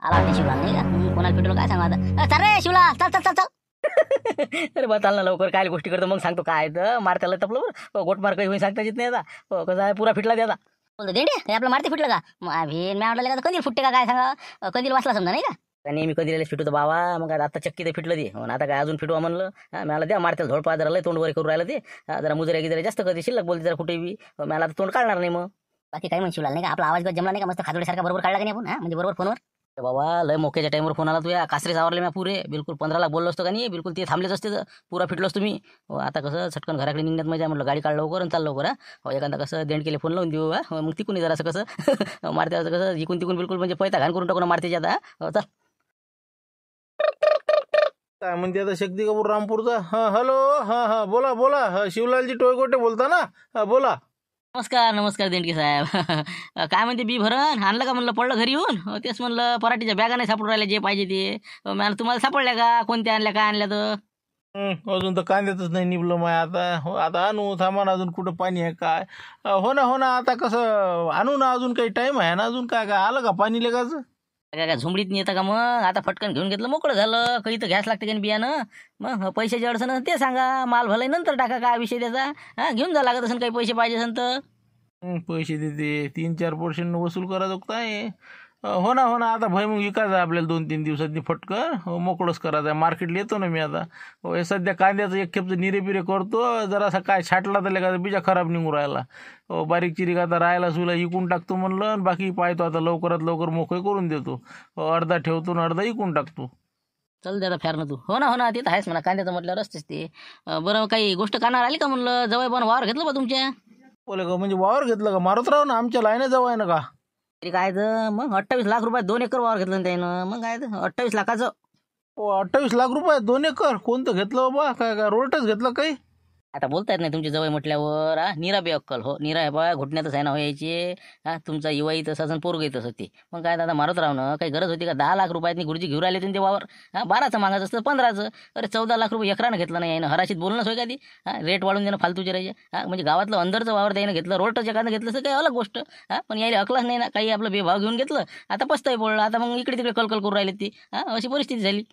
आला वाटते शिवलाल नाही का कोणाला भेटलो काय सांगा आता चल रे शिवलाल चल चल चल चल अरे बा चाल ना लवकर काय गोष्टी करतो मग सांगतो काय तर मार त्याला तपलं गोट मार काही होईल सांगता येत नाही आता कसं आहे पुरा फिटला द्याचा बोलतो देडे ते आपलं मारते फुटलं का मी म्हटलं का कधी फुटते का काय सांगा कधी वाचला समजा नाही का आणि मी कधी फिटवतो बाबा मग आता चक्की ते फिटलं ते आता काय अजून फिटवा म्हणलं मला द्या मारत्याला झोडपा जरा लय तोंड वगैरे करून राहिलं ते जरा मुजऱ्या गिजऱ्या जास्त कधी शिल्लक बोलते जरा कुठे बी मला आता तोंड काढणार नाही मग बाकी काही म्हणशील नाही का आपला आवाज जमला नाही का मस्त खाजोडीसारखा बरोबर काढला का नाही आपण म्हणजे बरोबर फोनवर बाबा लय मोक्याच्या टाईमवर फोन आला तुया कासरे सावरले मी पुरे बिलकुल 15 लाख बोललो असतो का नाही बिलकुल ते थांबलेच असते पुरा फिटलोस तुम्ही आता कसं चटकन घराकडे निघण्यात मजा म्हटलं गाडी काढ लवकर आणि चाल लवकर एखादा कसं देण केले फोन लावून देऊ मग तिकून जरा असं कसं मारते कसं इकून तिकून बिलकुल म्हणजे पैसा घाण करून टाकून मारते आता चल काय म्हणते आता शक्ती कपूर रामपूरचा हा हॅलो हा हा बोला बोला हा शिवलालजी टोयकोटे बोलता ना हा बोला नमस्कार नमस्कार देणके साहेब काय म्हणते बी भरण आणलं का म्हणलं पडलं घरी येऊन तेच म्हणलं पराठीच्या बॅगा नाही सापडून राहिल्या जे पाहिजे ते मला तुम्हाला सापडल्या का कोणत्या आणल्या काय आणल्या तर अजून तर कांद्यातच नाही निघलं माय आता हो आता आणू थांबा ना अजून कुठं पाणी आहे काय हो ना आता कसं आणू ना अजून काही टाईम आहे ना अजून काय काय आलं का पाणी लेगाचं काय झुंबडीत नाही येतं का मग आता फटकन घेऊन घेतलं मोकळं झालं काही तर घ्यास लागते का बियाणं मग पैशाची अडचण ते सांगा माल भलाई नंतर टाका काय विषय त्याचा घेऊन जा लागत असेल काही पैसे पाहिजे असेल तर पैसे देते 3-4% वसूल करायचं काय हो ना आता भैमुख विकायचं आपल्याला 2-3 दिवसांनी फटकन हो मोकळंच करायचं आहे मार्केटला येतो ना मी आता हो हे सध्या कांद्याचं एक खेपचं निरे करतो जरासा काय छाटला तर का बीजा खराब निघून राहिला हो बारीक चिरीक आता राहायला सुला इकून टाकतो म्हणलं आणि बाकी पाहतो आता लवकरात लवकर मोकळे करून देतो अर्धा ठेवतो आणि अर्धा इकून टाकतो चल द्या फेर ना तू हो ना ते तर आहेच म्हणा कांद्याचं म्हटलं रस्तेच ते बरं काही गोष्ट कानावर आली का म्हणलं जवळ पण वावर घेतलं बा तुमच्या बोले का म्हणजे वावर घेतलं का मारत राहू ना आमच्या लाईन जवळ आहे ना का तरी काय तर मग 28 लाख रुपये 2 एकर वावर घेतलं ना त्यानं मग काय तर 28 लाखाचं हो 28 लाख रुपये 2 एकर कोणतं घेतलं बाबा काय रोलटच घेतलं काही आता बोलता येत नाही तुमच्या जवळ म्हटल्यावर नीरा बे अक्कल हो नीरा आहे बा घुटण्यातच आहे ना हो यायचे तुमचा युवाई तसं असं पोरग येतच होती मग काय दादा मारत राहू ना काही गरज होती का 10 लाख रुपयातनी गुरुजी घेऊन राहिले ते वावर 12चं मागायचं असतं 15चं अरे 14 लाख रुपये एकरानं घेतलं नाही यानं हराशीत बोलणंच होय का ती रेट वाढून देणं फालतूचे राहायचे म्हणजे गावातलं अंदरचं वावर त्यानं घेतलं रोडचं एखादं घेतलं असं काही अलग गोष्ट पण यायला अकलाच नाही ना काही आपलं बेभाव घेऊन घेतलं आता पस्ताही पडलं आता मग इकडे तिकडे कलकल करून राहिली ती अशी परिस्थिती झाली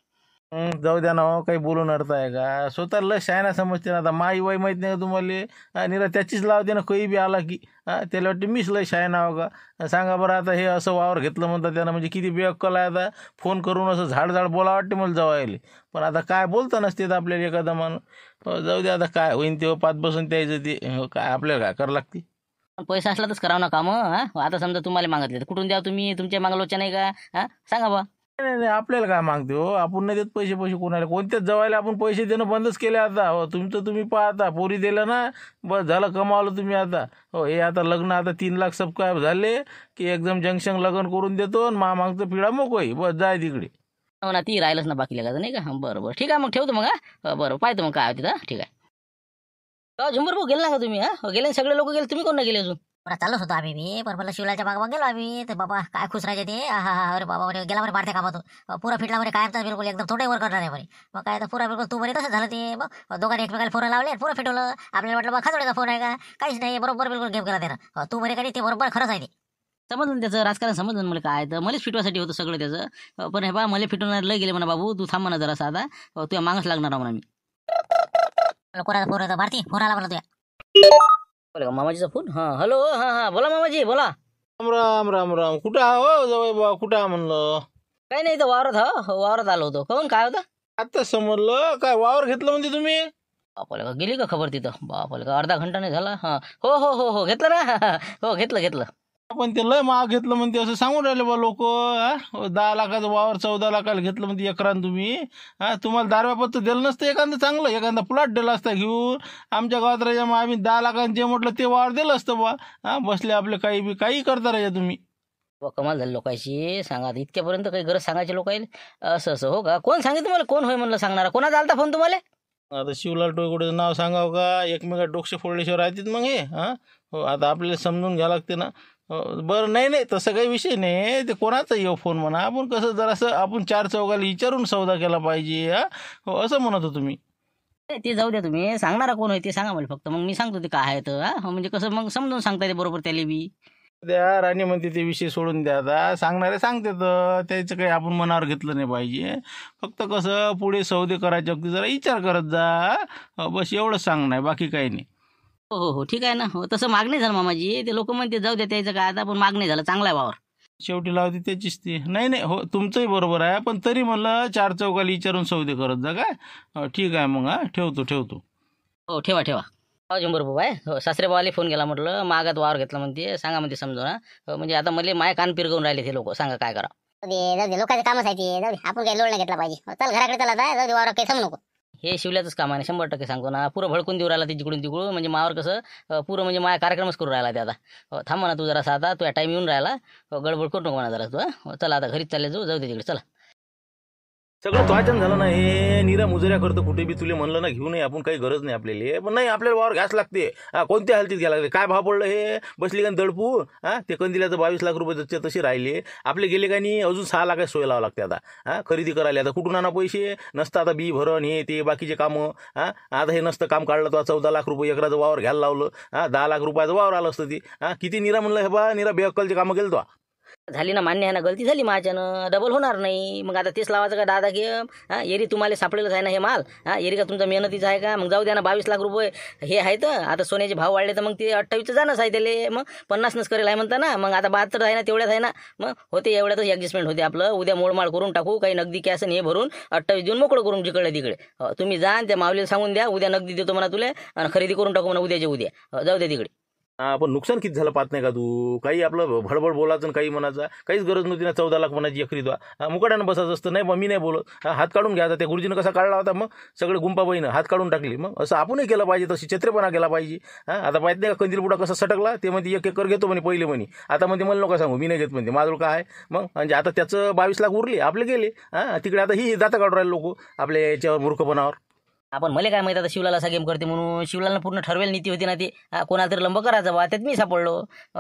जाऊ द्या ना काही बोलून अर्थ आहे का स्वतः लस आहे ना समजते ना आता माई वाई माहीत नाही का तुम्हाला निरा त्याचीच लावते ना काही बी आला की त्याला वाटते मीच लय शाय नाव का सांगा बरं आता हे असं वावर घेतलं म्हणतात त्यांना म्हणजे किती बेअक्कल आहे आता फोन करून असं झाड बोला वाटते मला जवायले पण आता काय बोलता नसते आपल्याला एखादा माणूस जाऊ द्या आता काय होईन तेव्हा पाच बसून द्यायचं ते काय आपल्याला काय करावं लागते पैसा असला तरच करावं ना कामं आता समजा तुम्हाला मागितले तर कुठून द्या तुम्ही तुमच्या मागलोच्या नाही का सांगा बा नाही आपल्याला काय मागते हो आपण नाही देत पैसे कोणाला कोणत्याच जवायला आपण पैसे देणं बंदच केले आता हो तुमचं तुम्ही पाहता पोरी दिलं ना बस झालं कमावलं तुम्ही आता हो हे आता लग्न आता 3 लाख सब काय झाले की एकदम जंक्शन लग्न करून देतो आणि मागचं पिढा मोकळी बस जाय तिकडे हो ना ती राहिलंच ना बाकी लगायचं नाही का बरं ठीक आहे मग ठेवतो मग बरं पाहतो मग काय तिथं ठीक आहे झुंबर भाऊ गेला ना का तुम्ही गेले सगळे लोक गेले तुम्ही कोण नाही गेले अजून बरं चाललोच होतो आम्ही मी पण मला शिवलाच्या बागा गेलो आम्ही तर बाबा काय खुश राहायचे ते अरे बाबा बरे गेला बरे मारते कामातून पुरा फिटला बरे कायमचा बिलकुल एकदम थोडे वर करणार आहे बरे मग काय तर पुरा बिलकुल तू बरे तसं झालं ते मग दोघांनी एकमेकाला फोन लावले पुरा फिटवलं आपल्याला वाटलं बा खाजोड्याचा फोन आहे का काहीच नाही बरोबर बिलकुल गेम केला त्यानं तू बरे काही ते बरोबर खरंच आहे ते समजलं त्याचं राजकारण समजलं मला काय तर मलाच फिटवासाठी होतं सगळं त्याचं पण हे बा मला फिटवणार लय गेले म्हणा बाबू तू थांब म्हणा जरा साधा तुझ्या मागच लागणार म्हणा मी कोणाचा फोन होता भारती फोन आला म्हणा तुझ्या बोला का मामाजीचा फोन हॅलो बोला मामाजी बोला राम कुठं हो जवळ बा कुठं म्हणलं काही नाही तर वावरात आलो होतो काहून काय होतं आता समजलं काय वावर घेतलं म्हणते तुम्ही बापाला का गेली का खबर तिथं बापाला का अर्धा घंटा नाही झाला हो घेतलं ना हो घेतलं पण ते लय महाग घेतलं म्हणते असं सांगून राहिले बा लोक 10 लाखाचं वावर 14 लाखाला घेतलं म्हणते एकरान तुम्ही तुम्हाला दारव्यापत्र दिलं नसतं एखादं चांगलं एखादा प्लॉट दिला असता घेऊन आमच्या गावात राजा मग आम्ही 10 लाखांचे जे म्हटलं ते वावर दिलं असतं बा बसले आपले काही करता राजा तुम्ही कमाल झाली लोकांशी सांगा इतक्यापर्यंत काही गरज सांगायचे लोक असं हो का कोण सांगितलं मला कोण होय म्हणलं सांगणार कोणाचा आलता फोन तुम्हाला आता शिवलाल टोयकोटेचं नाव सांगावं का एकमेका डोक्षे फोडल्याशिवाय राहतात मग हे हो आता आपल्याला समजून घ्यावं लागते ना बरं नाही तसं काही विषय नाही ते कोणाचा येऊ फोन म्हणा आपण कसं जरासं आपण 4 चौघाला विचारून सौदा केला पाहिजे हो असं म्हणत होतो तुम्ही ते जाऊ द्या तुम्ही सांगणारा कोण आहे ते सांगा मला फक्त मग मी सांगतो ते काय आहे तर म्हणजे कसं मग समजून सांगता ते बरोबर त्याला बी द्या राणी म्हणते ते विषय सोडून द्या, आता सांगणारे सांगते तर त्याचं काही आपण मनावर घेतलं नाही पाहिजे. फक्त कसं पुढे सौदे करायच्या वक्ती जरा विचार करत जा. बस एवढंच सांगणं आहे, बाकी काही नाही. हो हो हो ठीक आहे ना. हो तसं मागणी झालं मामाजी, ते लोक म्हणते जाऊ द्या त्याचं काय आता, पण मागणी झालं चांगला आहे वावर. शेवटी लावते त्याचीच ती. नाही नाही, हो तुमचंही बरोबर आहे, पण तरी म्हणलं चार चौकाला विचारून सौदे करत जा काय. ठीक आहे मग, ठेवतो. हो ठेवा ठेवा. हो जंबर बाबा आहे. हो सासरे बाबाला फोन केला, म्हटलं मागात वावर घेतला म्हणते, सांगा म्हणते समजून. म्हणजे आता मला माय कान पिरगवून राहिले ते लोक, सांगा काय करा. जाऊ दे लोकांचे कामच आहे ते, जाऊ दे आपण काही लोड नाही घेतला पाहिजे. चल घराकडे चला, जाऊ दे वावर काही समजू नको. हे शिवल्याचंच काम आहे, 100% सांगतो ना. पुरं भडकून देऊ राहिला ते जिकडून तिकडून, म्हणजे मावर कसं पुरं म्हणजे माझा कार्यक्रमच करू राहिला ते आता. थांब ना तू जरा, आता तू टाईम येऊन राहिला. गडबड करू नको म्हणा जरा तू. चला आता घरीच चालले जाऊ दे तिकडे चला. सगळं त्वाचन झालं ना, हे निरा मुजऱ्या करतो कुठे बी. तुला म्हणलं ना घेऊ नये आपण, काही गरज नाही आपल्याला, पण नाही आपल्याला वावर घ्यास लागते. कोणत्या हालतीत घ्यायला लागते. काय भाव पडलं हे, बसली का दडपू. ते कंदिल्याचं 22 लाख रुपये तसे राहिले आपले, गेले का नाही अजून 6 लाख सोय लावा लागते आता. खरेदी करायला आता कुठून आणा पैसे, नसतं आता बी भरण हे ते बाकीचे कामं. आता हे नसतं काम काढलं तर 14 लाख रुपये एकराचं वावर घ्यायला लावलं. 10 लाख रुपयाचं वावर आलं असतं ती. किती निरा म्हणलं हे बा, निरा बेअक्कलचे कामं केलं तो. झाली ना, मान्य आहे ना, गलती झाली माझ्यानं, डबल होणार नाही. मग आता तेच लावायचं का दादा की एरी तुम्हाला सापडेलच आहे ना हे माल. एरी का तुमचा मेहनतीचा आहे का. मग जाऊ द्या ना, 22 लाख रुपये हे आहेत. आता सोन्याचे भाव वाढले तर मग ते 28चं जाणंच आहे त्याला. मग 50नच करेल आहे म्हणता ना. मग आता 72 आहे ना, तेवढ्याच आहे ना. मग होते एवढ्यातच ॲडजस्टमेंट होते आपलं. उद्या मोडमाळ करून टाकू, काही नगदी कॅश हे भरून 28 देऊन मोकळं करून जिकडे तिकडे. तुम्ही जा त्या माऊलीला सांगून द्या, उद्या नगदी देतो म्हणा तुला, आणि खरेदी करून टाकू म्हणा उद्याच्या उद्या. जाऊ द्या तिकडे. पण नुकसान किती झालं पाहत नाही का तू. काही आपलं भडबड बोलायचं आणि काही म्हणायचं काहीच गरज नव्हती ना. 14 लाख म्हणायची एकरी द्वा, मुकाट्यानं बसायचं असतं. नाही मी नाही बोलत, हात काढून घ्यायचा. त्या गुरुजीनं कसा काढला होता, मग सगळे गुंपाबाईनं हात काढून टाकली. मग असं आपणही केलं पाहिजे, तशी छत्रेपणा केला पाहिजे. आता पाहत नाही का कंदील बुडा कसा सटकला. ते म्हणते 1 एकर घेतो म्हणे पहिले म्हणे, आता म्हणते मला नका सांगू, मी नाही घेत म्हणते, माझं काय आहे. मग म्हणजे आता त्याचं 22 लाख उरले आपले गेले. तिकडे आता ही दाता काढून राहिले लोक आपल्या याच्यावर मूर्खपणावर. आपण मला काय माहिती आता शिवलाला असा गेम करते म्हणून. शिवलाला पूर्ण ठरवेल नीती होती ना ती. कोणाला तरी लंब करायचं बा, त्यात मी सापडलो.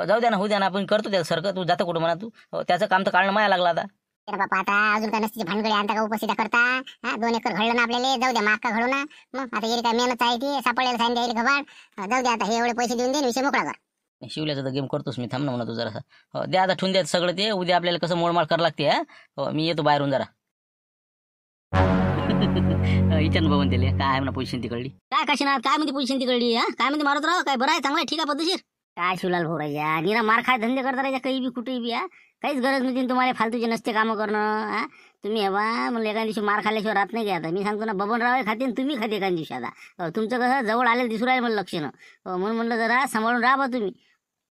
जाऊ द्या ना, होऊ द्या ना, आपण करतो त्याचं सारखं. तू जातं कुठं म्हणा तू. त्याचं काम तर काढणं माया लागला आता. बापा आता अजून काय नसते भानगडी आणता का उपस्थित करता. 2 एकर घडलं ना आपल्याला, जाऊ द्या माग का घडू ना. मग आता एरी काय मेहनत आहे ती, सापडलेलं सांगितलं येईल घबाड. जाऊ द्या आता, हे एवढे पैसे देऊन दे, विषय मोकळा कर. शिवल्याचा तर गेम करतोच मी. थांब ना म्हणा तू जरासा. द्या आता ठेवून द्या सगळं ते. उद्या आपल्याला कसं मोडमाळ करावं लागते. मी येतो बाहेरून जरा. इचन बघून दिले काय आहे ना पोझिशन तिकडली. काय काशीनाथ काय म्हणते पोझिशन तिकडली. काय म्हणते मारत राहा, काय बरं आहे, चांगलं आहे, ठीक आहे, पद्धतशीर. काय शिवलाल भाऊ राजा निरा मार खाय धंदे करता राजा, काही बी कुठेही बी. काहीच गरज नाही तुम्हाला फालतूचे नसते कामं करणं. तुम्ही हवा म्हणलं एका दिवशी मार खाल्ल्याशिवाय राहत नाही. आता मी सांगतो ना, बबनराव खाते आणि तुम्ही खाते एका दिवशी. आता तुमचं कसं जवळ आलेलं दिसू राहील मला लक्षणं. म्हणून म्हणलं जरा सांभाळून राहा बा तुम्ही.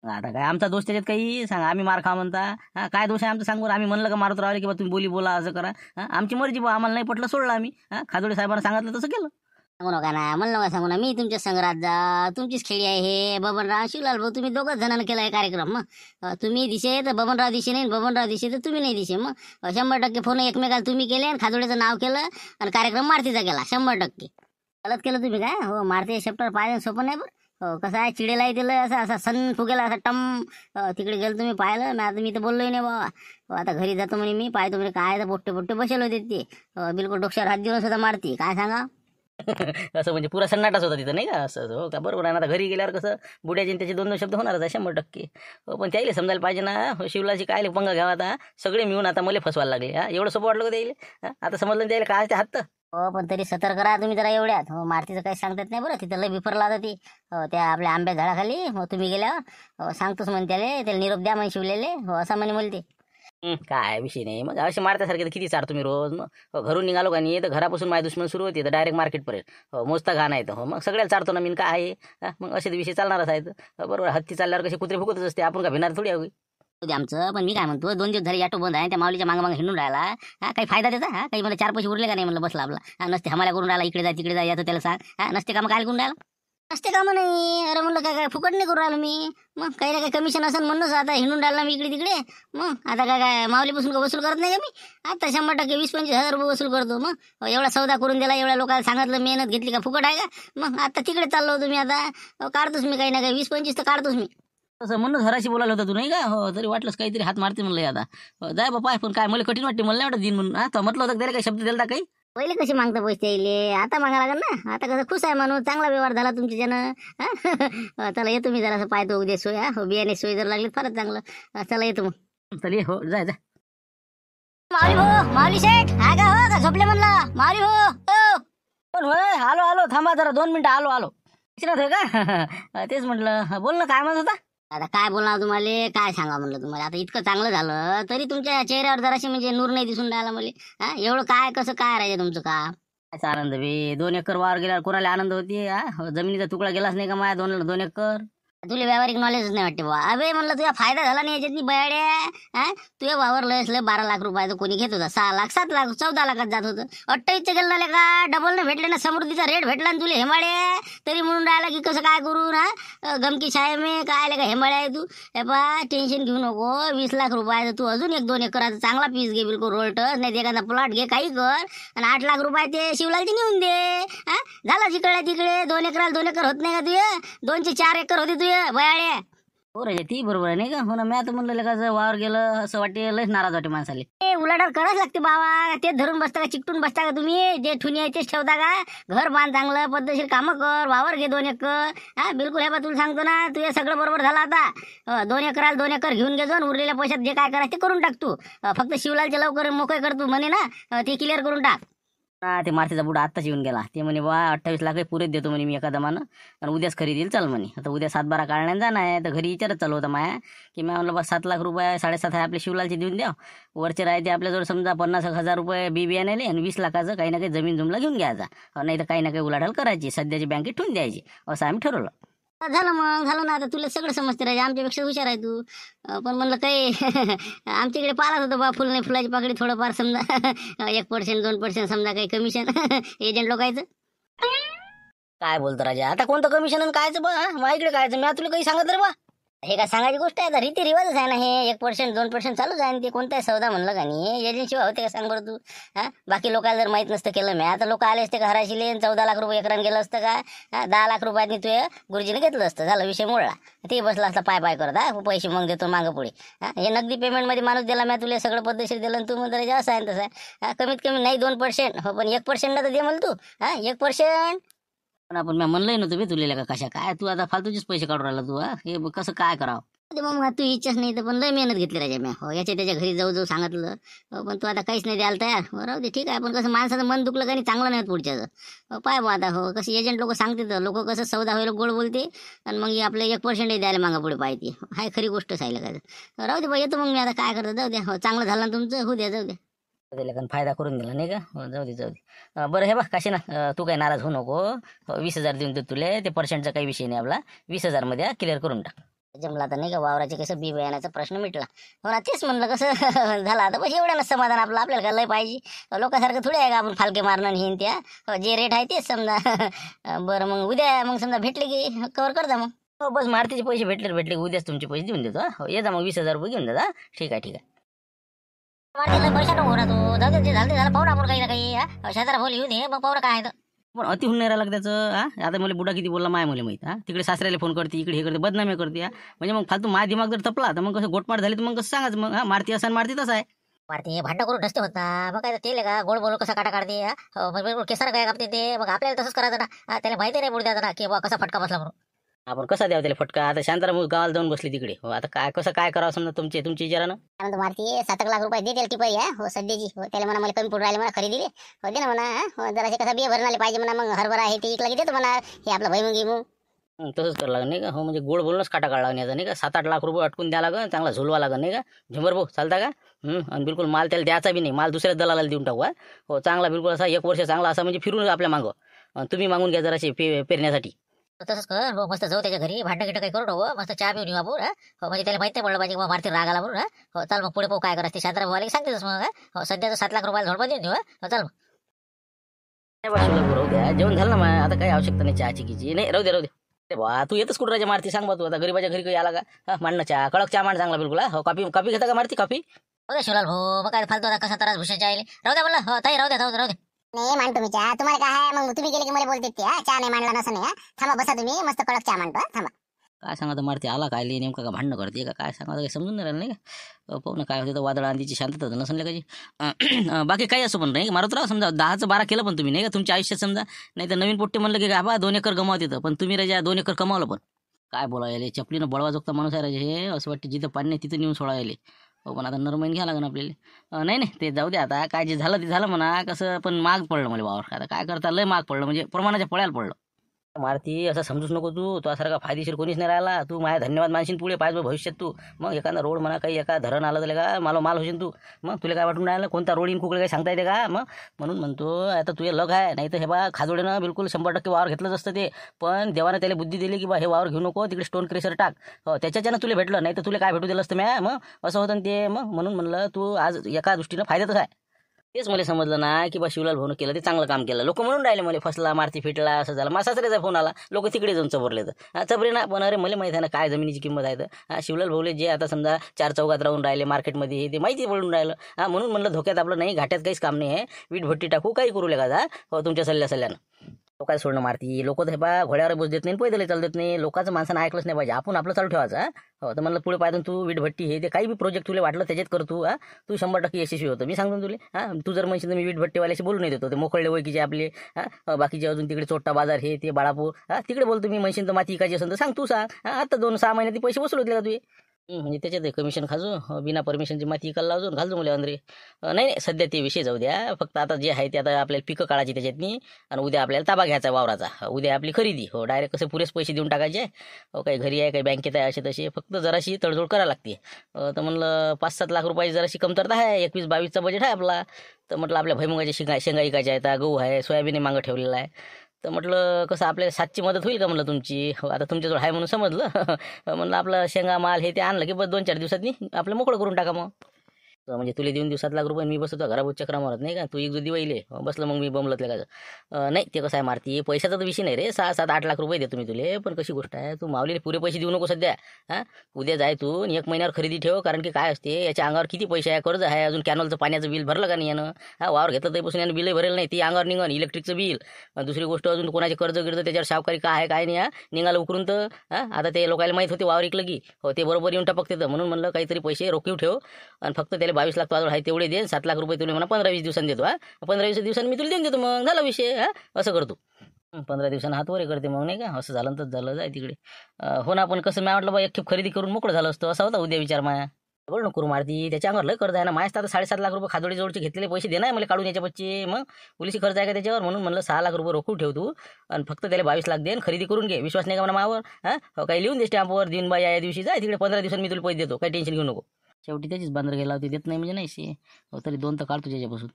आता काय आमचा दोष त्याच्यात काही सांगा, आम्ही मार खा म्हणता. काय दोष आहे आमचं सांगू. आम्ही म्हणलं का मारत राहिले किंवा तुम्ही बोला असं करा. आमची मर्जी बा, आम्हाला नाही पटलं सोडलं आम्ही. खाजोडे साहेबांना सांगितलं तसं केलं. सांगू नका ना, म्हणलं नका सांगू ना, मी तुमच्या संग्रात जा, तुमचीच खेळी आहे हे. बबनराव शिवलाल भाऊ तुम्ही दोघंच जणांना केला आहे कार्यक्रम. मग तुम्ही दिशे तर बबनराव दिशे नाही, बबनराव दिशे तर तुम्ही नाही दिशे. मग 100% फोन एकमेकाला तुम्ही केले आणि खाजोड्याचं नाव केलं आणि कार्यक्रम मारतीचा केला. 100% गलत केलं तुम्ही. काय हो मारते शेप्टर पाहिजे सोपं नाही बरं. हो कसं आहे, चिडेलाही दिलं असं असं सण फुगेला असं टम. तिकडे गेलं तुम्ही पाहिलं ना. आता मी तर बोललोय नाही बाबा. आता घरी जातो म्हणे मी, पाहतो म्हणे काय तर पोट्टे बसेल होते ते. बिलकुल डोक्यावर हात देऊन सुद्धा मारते. काय सांगा. असं म्हणजे पुरा सन्नाटाच होता तिथं नाही का. असं हो का, बरोबर आहे ना. आता घरी गेल्यावर कसं बुड्याचे त्याचे 2 शब्द होणारच आहे 100%. पण त्याला समजायला पाहिजे ना, शिवलाची काय पंगा घ्यावा. आता सगळे मिळून आता मला फसवायला लागले. एवढं सोपं वाटलं का त्याला. आता समजलं त्याला काय ते हात. हो पण तरी सतर्क राहा तुम्ही जरा एवढ्यात. हो मारतीचं काही सांगतात नाही बरं. तिथं लय बिफरला होता ती. त्या आपल्या आंब्या झाडाखाली. हो तुम्ही गेल्यावर सांगतोच म्हणे त्याला निरोप द्या म्हणे शिवलेले. हो असं म्हणे बोलते. काय विषय नाही. मग असे मारत्यासारखे तर किती चार तुम्ही रोज. मग घरून निघालो का नाही तर घरापासून माझ्या दुश्मन सुरू होते तर डायरेक्ट मार्केटपर्यंत. मोजता घाण आहे. हो मग सगळ्याला चारतो ना मी. काय आहे मग असे विषय चालणारच आहेत. बरोबर. हत्ती चालल्यावर कसे कुत्रे फुकतच असते. आपण का भिणार थोडी हवी आमचं. पण मी काय म्हणतो, 2 दिवस झाले ऑटो बंद आहे. त्या माऊलीच्या मागं हिंडून राहिला. काही फायदा त्याचा. काही मला 4 पैसे उरले का नाही म्हणलं बसला आपला. नसते हमाला करून राहिला, इकडे जा तिकडे जा, याचं त्याला सांग. नसते कामं काय करून राहिला. नसते कामं नाही. अरे म्हणलं काय फुकट नाही करून राहिलो मी. मग काही ना काही कमिशन असेल म्हणूनच आता हिंडून राहिला मी इकडे तिकडे. मग आता काय माऊलीपासून का वसूल करत नाही का मी. आता 100% 20-25 हजार रुपये वसूल करतो. मग एवढा सौदा करून दिला, एवढ्या लोकांना सांगितलं, मेहनत घेतली का फुकट आहे का. मग आता तिकडे चाललो होतो मी. आता काढतोच मी काही ना काही 20-25 तर काढतोच मी. तसं म्हणून घराशी बोलायला होता तू नाही का. हो तरी वाटलंच काहीतरी हात मारते म्हणलं आता. जाय बापा. पण काय मला कठीण वाटते, मला नाही वाटत दिन म्हणून. म्हटलं होतं त्याला काही शब्द दिला काही. पहिले कशी मागता पैसे यायले, आता मागा लागेल ना. आता कसं खुश आहे माणूस, चांगला व्यवहार झाला तुमच्याच्यानं. चला येतो मी जरा पाहतो उद्या सोय. हो बियाणे सोय जर लागली फारच चांगलं. चला येतो मग. चल ये, हो जाय जा. माऊली हो, माऊली शेठ हा का हो का झोपले म्हणलं. माऊली हो पण होय, आलो थांबा जरा 2 मिनिटं, आलो विचारत होय का? तेच म्हटलं, बोल ना, काय म्हणत होता? आता काय बोलणार तुम्हाला, काय सांगा म्हणलं तुम्हाला. आता इतकं चांगलं झालं तरी तुमच्या चेहऱ्यावर जराशी म्हणजे नूर नाही दिसून राहिला मला. एवढं काय कसं काय राहायचं तुमचं का? कायचा आनंद बे, 2 एकर वावर गेल्यावर कोणाला आनंद होती? जमिनीचा तुकडा गेलाच नाही का माझ्या 2 एकर? तुला व्यावहारिक नॉलेजच नाही वाटते बा. अबे म्हणलं तुझा फायदा झाला नाही याच्यात बयाड्या. तुझ्या वावर लयच लय 12 लाख रुपयाचं कोणी घेत होता, 6 लाख 7 लाख 14 लाखात जात होतं. 28चे गेलं झाले का डबल न भेटले ना, समृद्धीचा रेट भेटला ना तुला हेमाळे. तरी म्हणून राहिला की कसं काय करू ना, गमकी शाळे मे काय आले का हेमाळे आहे तू. हे पा टेन्शन घेऊ नको. 20 लाख रुपयाचं तू अजून 1-2 एकराचा चांगला पीस घे, बिलकुल रोल्टच नाही, एखादा प्लॉट घे, काही कर. आणि 8 लाख रुपये ते शिवलालचे नेऊन दे. झालं जिकडे तिकडे 2 एकराला 2 एकर होत नाही का तुझे? 2 चे 4 एकर होते तुझे बयाड्या. हो रे, ती बरोबर आहे नाही का? हो ना, मी आता म्हणलं का वावर गेलं असं वाटते, लयच नाराज वाटे माणसाले. उलाढाल करावंच लागते बाबा. तेच धरून बसता का, चिकटून बसता का तुम्ही? जे ठुनी आहे तेच ठेवता का? घर बांध, चांगलं पद्धतशीर कामं कर, वावर घे 2 एकर. बिलकुल. हे बा तुला सांगतो ना, तुझं सगळं बरोबर झालं आता. 2 एकराला 2 एकर घेऊन घे जाऊन, उरलेल्या पैशात जे काय करायचं ते करून टाक तू. फक्त शिवलालचे लवकर मोकळे कर तू म्हणे ना, ते क्लिअर करून टाक. ते मारुतीचा बुडा आत्ताच येऊन गेला. ते म्हणे बा 28 लाख पुरेच देतो म्हणे मी एका दमानं, आणि उद्याच खरेदील चल म्हणे. आता उद्या 7-12 काढण्यात जाणं आहे. तर घरी विचारत चालू होता माया की मी म्हणलं बा 7 लाख रुपये 7.5 आहे आपल्या शिवलालचे देऊन द्या. वरचे राहते आपल्याजवळ समजा 50,000 रुपये बी बियाणे आणि 20 लाखाचं काही ना काही जमीन जुमला घेऊन घ्यायचा, नाही तर काही ना काही उलाढाल करायची, सध्याची बँकेत ठेवून द्यायची, असं आम्ही ठरवलं. झालं मग झालं ना. आता तुला सगळं समजते राजा, आमच्यापेक्षा हुशार आहे तू. पण म्हणलं काही आमच्याकडे पालाच होतं बा, फुल नाही फुलाची पाकडी थोडंफार समजा 1% 2% समजा काही कमिशन एजंट लोकायचं. काय बोलतो राजा, आता कोणतं कमिशन कायचं बा? माझ्याकडे कायचं, मी तुला काही सांगत रे बा. हे काय सांगायची गोष्ट आहे? रीती रिवाजच आहे ना हे. 1% 2% चालूच आहे. ते कोणताही सौदा म्हणलं का नाही, एजंटशिवाय होते का सांग बरं तू. बाकी लोकांना जर माहीत नसतं केलं मी, आता लोक आले असते का हराशीले, 14 लाख रुपये एकरान गेलं असतं का? 10 लाख रुपयांनी तू गुरुजीने घेतलं असतं, झालं विषय मोडला. ते बसला असता पाय करत, पैसे मग देतो मागं पुढे. हे नगदी पेमेंटमध्ये माणूस दिला, मी तुला सगळं पद्धतशीर दिलं, आणि तू म्हणतो असं आहे तसं आहे. कमीत कमी नाही 2%, हो पण 1% तर दे मला तू. 1%. पण आपण मी म्हणलंय ना तुम्ही तुला का कशा काय, तू आता फालतूचेच पैसे काढून राहिला तू. हे कसं काय करावं? मग तू इच्छाच नाही तर पण लय मेहनत घेतली राजा मी. हो याच्या त्याच्या घरी जाऊ सांगितलं, पण तू आता काहीच नाही द्यायला तयार. राहू दे ठीक आहे. पण कसं माणसाचं मन दुखलं का नाही चांगलं नाही पुढच्याचं. पाय बा आता हो कसं एजंट लोक सांगते, तर लोक कसं सौदा व्हायला गोड बोलते, आणि मग आपलं 1% द्यायला मागा पुढे पाहिजे. हाय खरी गोष्ट सांगितलं काय. राहू दे बा, येतो मग मी आता काय करतो. जाऊ द्या. हो चांगलं झालं ना तुमचं, होऊ द्या, जाऊ द्या. पण फायदा करून दिला नाही का? हो, जाऊ दे. बरं हे बा काशी ना, तू काही नाराज होऊ नको. 20,000 देऊन देतो तुले. ते पर्सेंटचा काही विषय नाही आपला. 20,000 मध्ये क्लिअर करून टाक. जमला तर नाही का, वावराचे कसं बी बियाण्याचा प्रश्न मिटला. हो ना, तेच म्हणलं कसं झाला आता बस एवढ्यानं समाधान आपलं. आपल्याला काय लय पाहिजे? लोकांसारखं थोडी आहे का आपण फालके मारणं हिन त्या. जे रेट आहे तेच समजा. बरं मग उद्या मग समजा भेटले की कवर करता मग. हो बस मारुतीचे पैसे भेटले की उद्याच तुमचे पैसे देऊन देतो. हो ये जा मग 20,000 रुपये घेऊन जा. ठीक आहे. पैसा नको ना तू. जाऊ दे, झालं ते झालं. पाहू आपण काही ना काही. शेजारा बोल येऊ दे, मग पाहू काय आहे. पण अति होऊन नाही राहिलं त्याचं. आता मला बुडा किती बोलला माय मला माहित. तिकडे सासऱ्याला फोन करते, इकडे हे करते, बदनामी करते. म्हणजे मग फालतू माझा दिमाग जर तपला तर मग कसं गोटमाट झाली तर मग कसं सांगायचं मग. मारती असं मारती तसं आहे. मारते भांडण करून ढसते होता. मग काय तेल का गोड बोलून कसा काटा काढते. बिलकुल केसार काय कापते ते. मग आपल्याला तसंच करायचं ना. त्याला माहिती नाही बुडद्याचं ना की बा कसा फटका बसला म्हणून. आपण कसा द्यावा त्याला फटका? आता शांताराम गावाला जाऊन बसली तिकडे. हो आता काय कसं काय करावं समजा तुमच्या विचारानं. मारती 7 लाख रुपये देते टिपाई हो सध्याची. हो त्याला म्हणा मला कमी पडून राहिले, मला खरेदी हो दे ना म्हणा. जरासे कसा बिया भरून आले पाहिजे म्हणा. मग हरभरा आहे ते इकला की देतो म्हणा. हे आपला भैमुंगी मग तसंच करावं लागेल नाही का? हो म्हणजे गोड बोलूनच काटा काढा लागण्याचा नाही का? 7-8 लाख रुपये अटकून द्या लागेल, चांगला झुलवा लागेल नाही का? झुंबर भाऊ चालता का? आणि बिलकुल माल त्याला द्यायचा बी नाही. माल दुसऱ्या दलाला देऊन टाकू. हो चांगला बिलकुल असा 1 वर्ष चांगला असा म्हणजे फिरून आपल्या मागं तुम्ही मागून घ्या जराशी पेरण्यासाठी. तसंच कर. हो मस्त जाऊ त्याच्या घरी, भांडण गिटं काही करू नको. मस्त चहा पिऊन येऊ आपण. हो म्हणजे त्याला माहिती नाही पडलं पाहिजे मारती रागाला म्हणून. हो चाल मग पुढे पाहू काय करायचं. शांताराम भाऊ सांगतेच मग. हो सध्याचं 7 लाख रुपयाला झोडपा देऊन देऊ. हो चाल मग. राहू द्या, जेवण झालं ना. आता काही आवश्यकता नाही चहाची किची नाही. राहू दे बा. तू येतच कुठं राजा मारती सांग बा. तू आता गरीबाच्या घरी काही आला का? मांडणं चहा, कडक चहा मांड चांगला बिलकुल. हो कॉफी घेता का मारती कॉफी? हो शिवलाल भाऊ, मग काय फालतू कसा त्रास भूषणच्या आले. राहू द्या म्हणलं. हो ताई राहू द्या. नाही मांडतो मी चहा. तुम्हाला काय आहे मग तुम्ही गेले की मला बोलते ते चहा नाही मांडला नसं नाही. थांबा बसा तुम्ही, मस्त कडक चहा मांडतो. थांबा. काय सांगा तर मारते आला काय नेमका का भांडणं करते का काय सांगा काही समजून नाही राहिलं नाही का पाहू ना काय होते तर वादळ आंधीची शांतता तर नसेल कशी बाकी काही असं पण नाही मारत राहा समजा 10चं 12 केलं पण तुम्ही नाही का तुमच्या आयुष्यात समजा नाही तर नवीन पोट्टे म्हणलं की बा 2 एकर गमावत येतं पण तुम्ही राजा 2 एकर कमावलं पण काय बोलायले चपलीनं बळवा जोगता माणूस आहे राजा हे असं वाटतं जिथं पाणी नाही तिथं नेऊन सोडायले हो पण आता नरमईन घ्या लागेल आपल्याला नाही नाही ते जाऊ दे आता काय जे झालं ते झालं म्हणा कसं पण माग पडलं मला वावर आता काय करता लय माग पडलं म्हणजे प्रमाणाच्या पळायला पडलं मारती असं समजूच नको तू सारखा फायदेशीर कोणीच नाही राहिला तू माझ्या धन्यवाद मानशील पुढे पाहिजे भविष्यात तू मग एखादा रोड म्हणा काही एका धरण आलं तर का मला माल होशील तू मग तुला काय वाटून राहिलं कोणता रोड इन कुकडे काही सांगता येते का मग म्हणून म्हणतो आता तुझे लग आहे नाही तर हे बा खाजोडेनं बिलकुल 100% वावर घेतलंच असतं ते पण देवानं त्याला बुद्धी दिली की बा हे वावर घेऊ नको तिकडे स्टोन क्रेशर टाक हो त्याच्यानं तुला भेटलं नाही तर तुला काय भेटू दिलं असतं मॅ मग असं होतं ते मग म्हणून म्हणलं तू आज एका दृष्टीनं फायद्यातच आहे तेच मला समजलं ना की बा शिवलाल भाऊनं केलं ते चांगलं काम केलं लोक म्हणून राहिले मला फसला मारती फिटला असं झालं माझा सासऱ्याचा फोन आला लोक तिकडे जाऊन चबरले तर चबरे ना पण अरे मला माहिती आहे ना काय जमिनीची किंमत आहे तर शिवलाल भाऊले जे आता समजा 4 चौकात राहून राहिले मार्केटमध्ये हे ते माहिती पडून राहिलं म्हणून म्हणलं धोक्यात आपलं नाही घाट्यात काहीच काम नाही आहे वीट भट्टी टाकू काही करू लागा जा हो तुमच्या सल्ल्यानं तो काय सोडणं मारती लोक तर बा घोड्यावर बस देत नाही पैदल चालत देत नाही लोकांचं माणसानं ऐकलंच नाही पाहिजे आपण आपलं चालू ठेवायचं हो तर म्हणलं पुढे पाहिजे तू वीटभट्टी हे ते काही बी प्रोजेक्ट तुला वाटलं त्याच्यात कर तू तू 100% यशस्वी होतं मी सांगतो तुला तू जर म्हणशील तर मी वीटभट्टीवाल्याशी बोलून येतो ते मोकळले ओळखीचे आपले बाकीचे अजून तिकडे चोट्टा बाजार हे ते बाळापूर तिकडे बोलतो मी म्हणशील तर माती इकायची असेल तर सांग तू सांग आता 2-6 महिन्यात पैसे वसूल होते का तुझे म्हणजे त्याच्यात कमिशन खाजो बिना परमिशनची माती इकायला लावजो घालजो मुले अंदरे नाही सध्या ते विषय जाऊ द्या फक्त आता जे आहे ते आता आपल्याला पिकं काढायची त्याच्यातनी आणि उद्या आपल्याला ताबा घ्यायचा वावराचा उद्या आपली खरेदी हो डायरेक्ट कसे पुरेच पैसे देऊन टाकायचे हो काही घरी आहे काही बँकेत आहे असे तसे फक्त जराशी तडजोड करायला लागते तर म्हणलं 5-7 लाख रुपयाची जराशी कमतरता आहे 21-22चा बजेट आहे आपला तर म्हटलं आपल्या भैमुगाच्या शेंगा इकायच्या आहेत गहू आहे सोयाबीन मागं ठेवलेला आहे तर म्हटलं कसं आपल्याला 7ची मदत होईल का म्हणलं तुमची हो आता तुमच्याजवळ आहे म्हणून समजलं म्हणलं आपलं शेंगा माल हे ते आणलं की बस 2-4 दिवसांनी आपलं मोकळं करून टाका मग म्हणजे तुला देऊन 7 लाख रुपये मी बसतो घराबूत चक्रा मारत नाही का तू एक जो दिवाईले बसलं मग मी बमलतले का नाही ते कसं आहे मारती पैशाचा तर विषय नाही रे 6-7-8 लाख रुपये देतो मी तुले पण कशी गोष्ट आहे तू मावलेले पुरे पैसे देऊ नको सध्या उद्या जाय तू 1 महिन्यावर खरेदी ठेव कारण की काय असते याच्या अंगावर किती पैसे आहे कर्ज आहे अजून कॅनलचं पाण्याचं बिल भरलं का नाही यानं वावर घेतलं तरीपासून यानं बिलही भरेल नाही ती अंगावर निघन इलेक्ट्रिकचं बिल दुसरी गोष्ट अजून कोणाचे कर्ज गिर्ज त्याच्यावर सावकारी काय आहे काय नाही निघालं उकरून तर आता ते लोकांना माहीत होते वावर इकलं की हो ते बरोबर येऊन टपकते तर म्हणून म्हणलं काहीतरी पैसे रोखीव ठेव आणि फक्त त्याला 22 लाख आहे तेवढे दे 7 लाख रुपये तुला म्हणा 15-20 दिवसांनी देतो 15-20 दिवसांनी मी तुला देऊन देतो मग झाला विषय असं करतो 15 दिवसांना हातवरे करते मग नाही का असं झालं तर झालं जाय तिकडे हो ना पण कसं मी म्हटलं बा एक खेप खरेदी करून मोकळं झालं असतं असा होता उद्या विचार माया बोल नको मारती त्याच्या अंगावर लय कर्ज आहे ना माझ्या आता 7.5 लाख रुपये खाजोडी जवळचे घेतलेले पैसे देणार मला काढून याच्या बच्चे मग पोलिसी खर्च आहे का त्याच्यावर म्हणून म्हणलं 6 लाख रुपये रोखून ठेव तू आणि फक्त त्याला 22 लाख दे खरेदी करून घे विश्वास नाही का म्हणा मावर काही लिहून दे स्टॅम्पवर दिन बा या दिवशी जाय तिकडे 15 दिवसांनी मी तुला पैसे देतो काही टेन्शन घेऊ नको शेवटी त्याचीच बांधर गेला होती देत नाही म्हणजे नाही हो तरी 2 तर काढतो त्याच्यापासून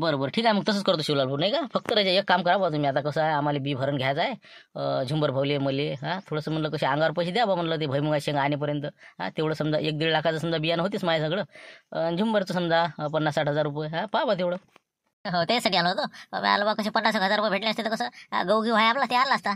बरं ठीक आहे मग तसंच करतो शिवलाल भाऊ नाही का फक्त राजा एक काम करा बा तुम्ही आता कसं आहे आम्हाला बी भरण घ्यायचं आहे झुंबर भावले मले थोडंसं म्हणलं कसे अंगावर पैसे द्या बा म्हणलं ते भैमुगा शेंगा आणेपर्यंत तेवढं समजा 1-1.5 लाखाचं समजा बियाणं होतेच माझ्या सगळं झुंबरचं समजा 50-60 हजार रुपये पहा बा तेवढं हो त्यासाठी आलो होतो आलो बा कसे 50,000 रुपये भेटले असते तर कसं गहू घेऊ आहे आपला ते आणला असता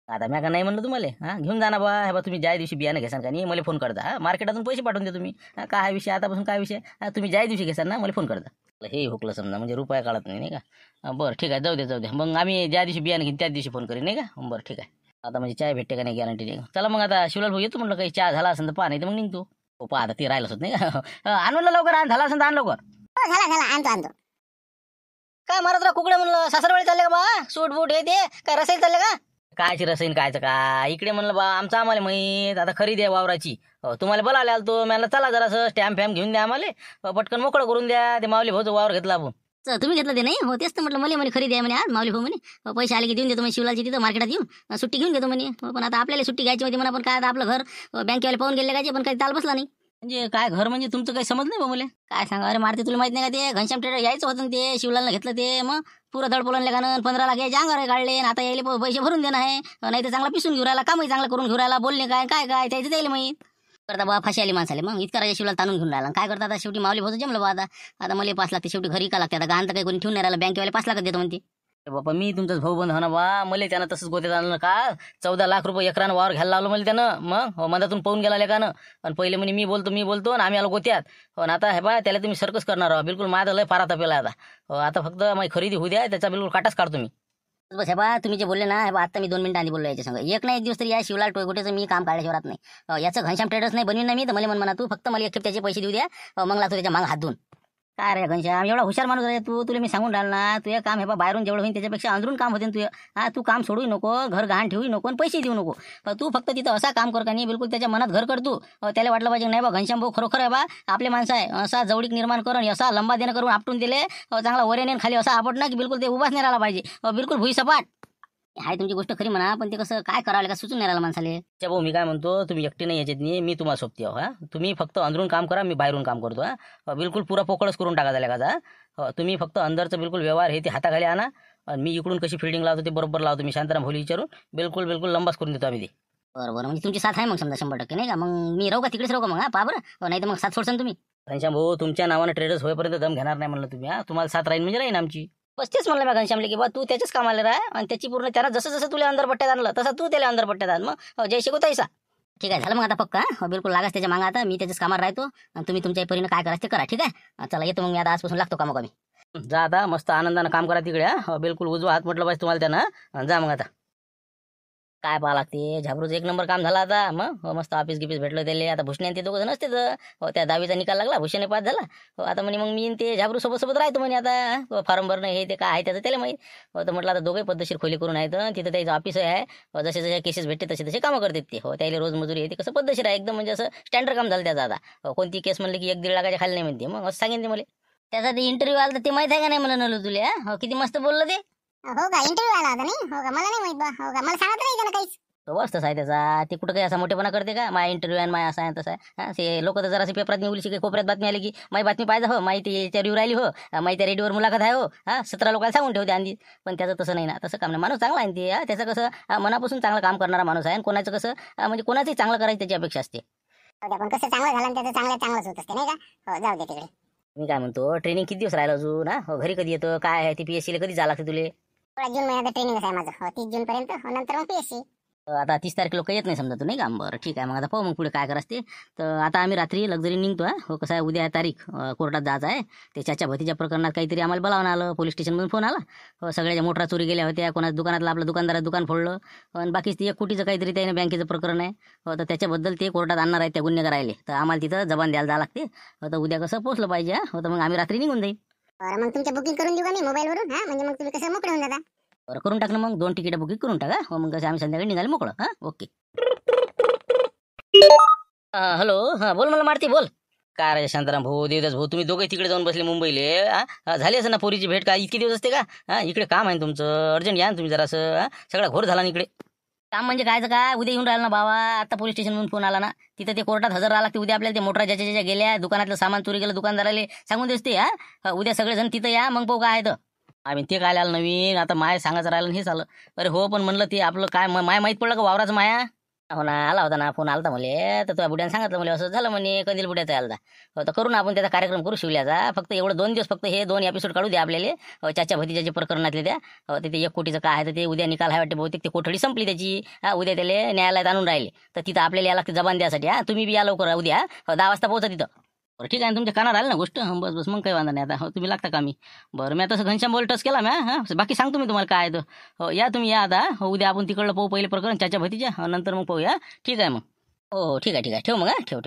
आता मी का नाही म्हणलं तुम्हाला घेऊन जा ना बा हे बा तुम्ही ज्या दिवशी बियाणं घेसान का नाही मला फोन करता मार्केटातून पैसे पाठवून द्या तुम्ही काय विषय आतापासून काय विषय तुम्ही ज्या दिवशी घेसान ना मला फोन करता हे हुकलं समजा म्हणजे रुपया काढत नाही का बरं ठीक आहे जाऊ द्या मग आम्ही ज्या दिवशी बियाणं घेईन त्याच दिवशी फोन करेन नाही का बरं ठीक आहे आता म्हणजे चाय भेटते का नाही गॅरंटी नाही चला मग आता शिवलाल भाऊ येतो म्हटलं काही चहा झाला असेल तर पहा नाही तर मग निघतो हो पहा आता ते राहिलंच होत नाही का आणून लवकर आण झाला असेल तर आण लवकर आणतो काय मारत राहा कुकडे म्हणलं सासरवाडी चालले का बा सूट बूट हे ते काय रसायला चालले का कायची रसायन कायचं का इकडे म्हणलं बा आमचं आम्हाला माहीत आता खरेदी आहे वावराची तुम्हाला बोलायला आलो तो मला चला जरासं स्टॅम्प फॅम्प घेऊन द्या आम्हाला पटकन मोकळं करून द्या ते माऊली भाऊचं वावर घेतला आपण तुम्ही घेतलं ते नाही हो तेच तर म्हटलं मला खरेदी आहे म्हणे आज माऊली भाऊ म्हणे पैसे आले की देऊन देतो म्हणे शिवलालची तिथं मार्केटात येऊन सुट्टी घेऊन देतो म्हणे पण आता आपल्याला सुट्टी घ्यायची होती म्हणा पण काय आता आपलं घर बँकेवाले पाहून गेले काय पण काही ताल बसला नाही म्हणजे काय घर म्हणजे तुमचं काही समज नाही बा मला काय सांगा अरे मारते तुला माहित नाही का ते घनश्याम ट्रेडर यायचं होतं ते शिवलालनं घेतलं ते मग पुरं धडपडून गाणं 15 लाख यायचे अंगावर काढले आता यायले पैसे भरून देणं आहे नाही तर चांगला पिसून घेऊ राहिला कामही चांगलं करून घेऊ राहिला बोलणे काय त्याचं द्यायला माहीत करता बा फाशी आली माणसाले मग इतका राजा शिवलाल ताणून घेऊन राहिला काय करता आता शेवटी माऊली भाऊ जमलं बा आता मला 5 लाख ते शेवटी घरी का लागते आता गाण तर काही कोणी ठेवून नाही राहिला बँकेवाले 5 लाख देतो म्हणते बापा मी तुमचाच भाऊ बंद हो ना बा मला त्यानं तसंच गोत्यात आणलं का 14 लाख रुपये एकरानं वावर घ्यायला लावलं मला त्यानं मग मधातून पाहून गेला लेकानं आणि पहिले म्हणे मी बोलतो आणि आम्ही आलो गोत्यात हो ना आता हे बा त्याला तुम्ही सर्कस करणार बिलकुल माझा लय पारा तपेला आता फक्त माझी खरेदी होऊ द्या त्याचा बिलकुल काटाच काढतो मी बस हे बा तुम्ही जे बोलले ना हे बा आता मी 2 मिनिटं आधी बोललो याच्या संग एक ना एक दिवस तरी या शिवलाल टोयगुटेचं मी काम काढल्याशिवाय राहत नाही याचं घनश्याम ट्रेडर्स नाही बनवीन ना मी तर मला म्हणा तू फक्त मला एक खेप त्याचे पैसे देऊ द्या मग लागतो त्याच्या माग हात धुवून काय रे घनश्याम एवढा हुशार माणूस आहे तू तुला मी सांगून राहिला ना तुझं काम हे बा बाहेरून जेवढं होईल त्याच्यापेक्षा अंदरून काम होते तुझं तू काम सोडू नको घर गहाण ठेवू नको आणि पैसे देऊ नको पण तू फक्त तिथं असा काम कर का नाही बिलकुल त्याच्या मनात घर कर तू त्याला वाटलं पाहिजे नाही बा घनश्याम भाऊ खरोखर आहे बा आपले माणसं आहे असा जवळीक निर्माण करून असा लंबा देणं करून आपटून दिले चांगला वरेने खाली असा आपटणं की बिलकुल ते उभाच नाही राहिला पाहिजे बिलकुल भुईसपाट हाय तुमची गोष्ट खरी म्हणा पण ते कसं काय करावं का सुचून नाही राहिलं माणसाले भाऊ मी काय म्हणतो तुम्ही एकटी नाही याच्यात नाही मी तुम्हाला सोबती आहो तुम्ही फक्त अंदरून काम करा मी बाहेरून काम करतो बिलकुल पुरा पोकळच करून टाका झाल्या का तुम्ही फक्त अंदरचं बिलकुल व्यवहार हे ते हाताखाली आणा आणि मी इकडून कशी फिल्डिंग लावतो ते बरोबर लावतो मी शांताराम भोली विचारून बिलकुल लंबाच करून देतो आम्ही ते बरोबर म्हणजे तुमची साथ आहे मग समजा 100% नाही का मग मी राहू का तिकडेच राहू का मग पहा बरं नाही तर मग साथ सोडसान तुम्ही घनश्याम भाऊ तुमच्या नावानं ट्रेडर्स होईपर्यंत दम घेणार नाही म्हणलं तुम्ही तुम्हाला साथ राहील म्हणजे राहीन आमची बस तेच म्हणलं मी घनश्यामले की बा तू त्याच्याच कामाला राह आणि त्याची पूर्ण त्याला जसं तुला अंदर पट्ट्यात आणलं तसं तू त्याला अंदर पट्ट्यात आण मग जय शिकू तैसा ठीक आहे झालं मग आता पक्का बिलकुल लागाच त्याच्या मागा आता मी त्याच्याच कामाला राहतो आणि तुम्ही तुमच्या परीनं काय करायचं ते करा ठीक आहे चला येतो मग मी आता आजपासून लागतो कामं कमी जा आता मस्त आनंदानं काम करा तिकडे बिलकुल उजवा हात म्हटलं पाहिजे तुम्हाला त्यानं जा मग आता काय पाहा लागते झाबरूचं 1 नंबर काम झाला आता मग मस्त ऑफिस गिफिस भेटलं त्याले आता भूषणे ते दोघं नसते त्या 10वीचा निकाल लागला भूषणे पास झाला आता म्हणे मग मी ते झाबरू सोबत राहतो म्हणे आता फॉर्म भरणं हे ते काय आहे त्याचं त्याला माहीत तर म्हटलं आता दोघे पद्धतशीर खोली करून आहेत तिथं त्याचं ऑफिस आहे जसे केसेस भेटते तसे कामं करतात ते त्याला रोज मजुरी आहे ते कसं पद्धतशीर आहे एकदम म्हणजे असं स्टँडर्ड काम झालं त्याचं आता कोणती केस म्हणलं की 1-1.5 लाखाच्या खाली नाही म्हणते मग असं सांगेन ते मला त्याचा ते इंटरव्ह्यू आला तर ते माहित आहे का नाही म्हणून तुला किती मस्त बोललं ते हो का इंटरव्ह्यू आला होता नाही हो का मला नाही माहित बा हो का मला सांगत नाही त्यानं काहीच तसं आहे त्याचा ते कुठं काही असा मोठेपणा करते का माझा इंटरव्ह्यू आहे माझा असा आहे तसा आहे ते लोक तर जराशी पेपरात निवडली की कोपऱ्यात बातमी आली की माझी बातमी पाहिजे हो माहिती इंटरव्ह्यू राहिली हो माहिती रेडिओवर मुलाखत आहे हो 17 लोकांना सांगून ठेवते आधी पण त्याचं तसं नाही ना तसं काम नाही माणूस चांगला आहे ते त्याचं कसं मनापासून चांगलं काम करणारा माणूस आहे आणि कोणाचं कसं म्हणजे कोणाचंही चांगलं करायची त्याची अपेक्षा असते पण कसं चांगलं झालं त्याचं चांगलंच होत असते नाही का हो जाऊ दे तिकडे मी काय म्हणतो ट्रेनिंग किती दिवस राहिलं अजून घरी कधी येतं काय आहे ती PSC ला कधी जावं लागते तुले 16 जून महिन्यात ट्रेनिंग आहे माझं हो 30 जून पर्यंत नंतर मग PSC आता 30 तारीख लोक येत नाही समजा तू नाही का बरं ठीक आहे मग आता पाहू मग पुढे काय करायचं ते तर आता आम्ही रात्री लक्झरी निघतो हो कसं आहे उद्या तारीख कोर्टात जायचं आहे त्याच्या भतीच्या प्रकरणात काहीतरी आम्हाला बोलावून आलं पोलीस स्टेशनमधून फोन आला सगळ्याच्या मोटरा चोरी गेल्या होत्या कोणाच्या दुकानातलं आपलं दुकानदाराचं दुकान फोडलं आणि बाकीच ते 1 कोटीचं काहीतरी त्याने बँकेचं प्रकरण आहे तर त्याच्याबद्दल ते कोर्टात आणणार आहेत त्या गुन्हेगार राहिले तर आम्हाला तिथं जबान द्यायला जावं लागते तर उद्या कसं पोहोचलं पाहिजे तर मग आम्ही रात्री निघून जाईल बरं मग तुमचं बुकिंग करून देऊ का मी मोबाईलवरून म्हणजे मग तुम्ही कसं मोकळे होऊन जाता बरं करून टाकलं मग 2 तिकीट बुकिंग करून टाका मग कसं आम्ही संध्याकाळी निघाले मोकळं ओके हॅलो बोल मला मारती बोल काय रे शांताराम भाऊ देवदास भाऊ तुम्ही दोघे तिकडे जाऊन बसले मुंबईले झाली असं ना पोरीची भेट का इतके दिवस असते का इकडे काम आहे तुमचं अर्जंट या ना तुम्ही जरासं सगळा घोर झाला ना इकडे काम म्हणजे कायचं काय उद्या येऊन राहिलं ना बाबा आता पोलीस स्टेशनमधून फोन आला ना तिथं ते कोर्टात हजर राहा लागते उद्या आपल्याला ते मोटरा ज्याच्या गेल्या दुकानातलं सामान चोरी गेलं दुकानदाराला सांगून देस ते उद्या सगळेजण तिथं या मग पाहू काय तर आम्ही ते काय आलं नवीन आता माय सांगायचं राहिलं हेच आलं अरे हो पण म्हणलं ते आपलं काय माय माहीत पडलं का वावराचं माया हो ना आला होता ना फोन आला होता मला तर तुझ्या बुड्याने सांगितलं मला असं झालं म्हणे कंदील बुड्याचा आलता हो तर करू ना आपण त्याचा कार्यक्रम करू शिवल्याचा फक्त एवढं 2 दिवस फक्त हे 2 एपिसोड काढू द्या आपल्याला चाच्या भतीजाचे प्रकरणातले त्या तिथे 1 कोटीचं काय आहे तर ते उद्या निकाल आहे वाटते बहुतेक ते कोठडी संपली त्याची उद्या त्याला न्यायालयात आणून राहिले तर तिथं आपल्याला यायला लागते जबान द्यासाठी तुम्ही बी या लवकर उद्या 10 वाजता पोहोचा तिथं बरं ठीक आहे तुमच्या कानावर आलं ना गोष्ट बस मग काही वांधा नाही आता तुम्ही लागता का मी बरं मी आता तसं घनश्याम बोल टच केला मी बाकी सांगतो मी तुम्हाला काय तर या तुम्ही या आता उद्या आपण तिकडलं पाहू पहिले प्रकरण चाच्या भतीच्या नंतर मग पाहूया ठीक आहे मग हो ठीक आहे ठेव मग ठेव